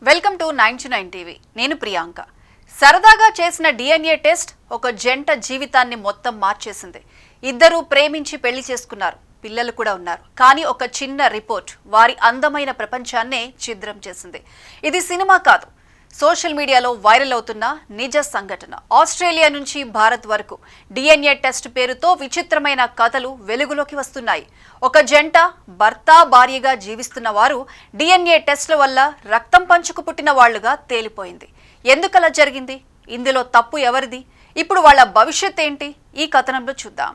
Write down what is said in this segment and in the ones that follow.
Welcome to 99 TV. నేను ప్రియాంక. సరదాగా చేసిన డిఎన్ఏ టెస్ట్ ఒక జంట జీవితాన్ని మొత్తం మార్చేసింది. ఇద్దరు ప్రేమించి పెళ్లి చేసుకున్నారు, పిల్లలు కూడా ఉన్నారు. కానీ ఒక చిన్న రిపోర్ట్ వారి అందమైన ప్రపంచాన్నే ఛిద్రం చేసింది. ఇది సినిమా కాదు, సోషల్ మీడియాలో వైరల్ అవుతున్న నిజ సంఘటన. ఆస్ట్రేలియా నుంచి భారత్ వరకు డిఎన్ఏ టెస్ట్ పేరుతో విచిత్రమైన కథలు వెలుగులోకి వస్తున్నాయి. ఒక జంట భర్త భార్యగా జీవిస్తున్న వారు డిఎన్ఏ టెస్ట్ల వల్ల రక్తం పంచుకు పుట్టిన వాళ్లుగా తేలిపోయింది. ఎందుకలా జరిగింది? ఇందులో తప్పు ఎవరిది? ఇప్పుడు వాళ్ళ భవిష్యత్ ఏంటి? ఈ కథనంలో చూద్దాం.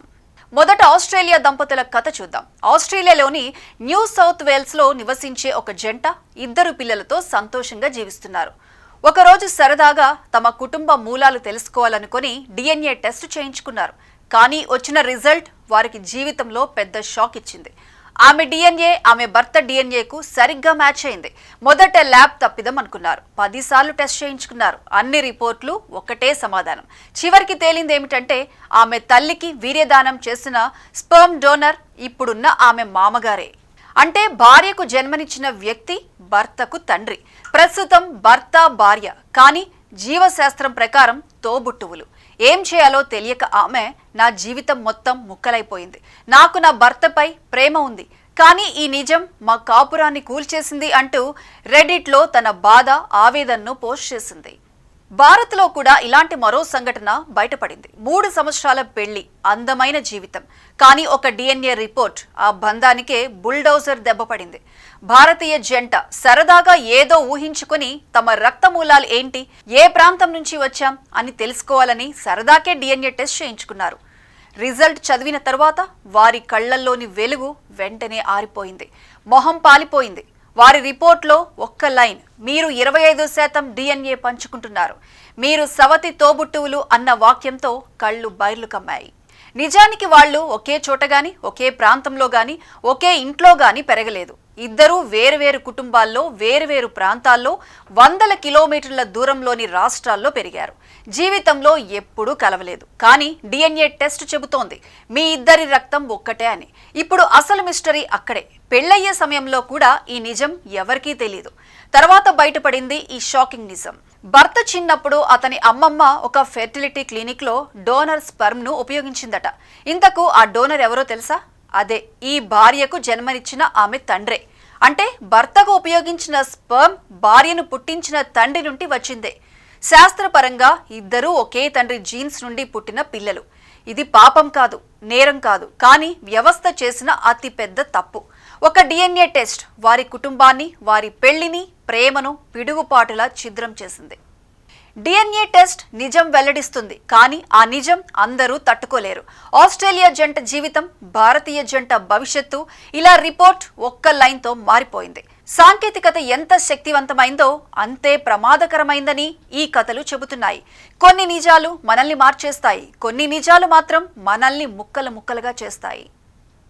మొదట ఆస్ట్రేలియా దంపతుల కథ చూద్దాం. ఆస్ట్రేలియాలోని న్యూ సౌత్ వేల్స్ లో నివసించే ఒక జంట ఇద్దరు పిల్లలతో సంతోషంగా జీవిస్తున్నారు. ఒకరోజు సరదాగా తమ కుటుంబ మూలాలు తెలుసుకోవాలనుకుని డిఎన్ఏ టెస్ట్ చేయించుకున్నారు. కానీ వచ్చిన రిజల్ట్ వారికి జీవితంలో పెద్ద షాక్ ఇచ్చింది. ఆమె డిఎన్ఏ ఆమె భర్త డిఎన్ఏకు సరిగ్గా మ్యాచ్ అయింది. మొదట ల్యాబ్ తప్పిదం అనుకున్నారు. 10 సార్లు టెస్ట్ చేయించుకున్నారు. అన్ని రిపోర్ట్లు ఒకటే సమాధానం. చివరికి తేలింది ఏమిటంటే ఆమె తల్లికి వీర్యదానం చేసిన స్పెర్మ్ డోనర్ ఇప్పుడున్న ఆమె మామగారే. అంటే భార్యకు జన్మనిచ్చిన వ్యక్తి భర్తకు తండ్రి. ప్రస్తుతం భర్త భార్య, కానీ జీవశాస్త్రం ప్రకారం తోబుట్టువులు. ఏం చేయాలో తెలియక ఆమె, నా జీవితం మొత్తం ముక్కలైపోయింది, నాకు నా భర్తపై ప్రేమ ఉంది, కానీ ఈ నిజం మా కాపురాన్ని కూల్చేసింది అంటూ రెడిట్లో తన బాధ ఆవేదనను పోస్ట్ చేసింది. భారత్లో కూడా ఇలాంటి మరో సంఘటన బయటపడింది. 3 సంవత్సరాల పెళ్లి, అందమైన జీవితం, కానీ ఒక డిఎన్ఏ రిపోర్ట్ ఆ బంధానికే బుల్డోజర్ దెబ్బపడింది. భారతీయ జంట సరదాగా ఏదో ఊహించుకుని తమ రక్త మూలాలు ఏంటి, ఏ ప్రాంతం నుంచి వచ్చాం అని తెలుసుకోవాలని సరదాకే డిఎన్ఏ టెస్ట్ చేయించుకున్నారు. రిజల్ట్ చదివిన తర్వాత వారి కళ్లల్లోని వెలుగు వెంటనే ఆరిపోయింది. మొహం పాలిపోయింది. వారి రిపోర్ట్లో ఒక్క లైన్, మీరు 25% డిఎన్ఏ పంచుకుంటున్నారు, మీరు సవతి తోబుట్టువులు అన్న వాక్యంతో కళ్ళు బైర్లు కమ్మాయి. నిజానికి వాళ్ళు ఒకే చోట గాని, ఒకే ప్రాంతంలో గాని, ఒకే ఇంట్లో గాని పెరగలేదు. ఇద్దరూ వేరువేరు కుటుంబాల్లో, వేరువేరు ప్రాంతాల్లో, 100 కిలోమీటర్ల దూరంలోని రాష్ట్రాల్లో పెరిగారు. జీవితంలో ఎప్పుడూ కలవలేదు. కానీ డిఎన్ఏ టెస్ట్ చెబుతోంది మీ ఇద్దరి రక్తం ఒక్కటే అని. ఇప్పుడు అసలు మిస్టరీ అక్కడే. పెళ్లయ్యే సమయంలో కూడా ఈ నిజం ఎవరికీ తెలియదు. తర్వాత బయటపడింది ఈ షాకింగ్ నిజం. భర్త చిన్నప్పుడు అతని అమ్మమ్మ ఒక ఫెర్టిలిటీ క్లినిక్ లో డోనర్ స్పెర్మ్ ను ఉపయోగించిందట. ఇంతకు ఆ డోనర్ ఎవరో తెలుసా? అదే ఈ భార్యకు జన్మనిచ్చిన ఆమె తండ్రే. అంటే భర్తకు ఉపయోగించిన స్పెర్మ్ భార్యను పుట్టించిన తండ్రి నుండి వచ్చిందే. శాస్త్రపరంగా ఇద్దరూ ఒకే తండ్రి జీన్స్ నుండి పుట్టిన పిల్లలు. ఇది పాపం కాదు, నేరం కాదు, కానీ వ్యవస్థ చేసిన అతి పెద్ద తప్పు. ఒక డిఎన్ఏ టెస్ట్ వారి కుటుంబాన్ని, వారి పెళ్లిని, ప్రేమను పిడుగుపాటులా ఛిద్రం చేసింది. డిఎన్ఏ టెస్ట్ నిజం వెల్లడిస్తుంది, కానీ ఆ నిజం అందరూ తట్టుకోలేరు. ఆస్ట్రేలియా జంట జీవితం, భారతీయ జంట భవిష్యత్తు ఇలా రిపోర్ట్ ఒక్క లైన్తో మారిపోయింది. సాంకేతికత ఎంత శక్తివంతమైందో అంతే ప్రమాదకరమైందని ఈ కథలు చెబుతున్నాయి. కొన్ని నిజాలు మనల్ని మార్చేస్తాయి, కొన్ని నిజాలు మాత్రం మనల్ని ముక్కలు ముక్కలుగా చేస్తాయి.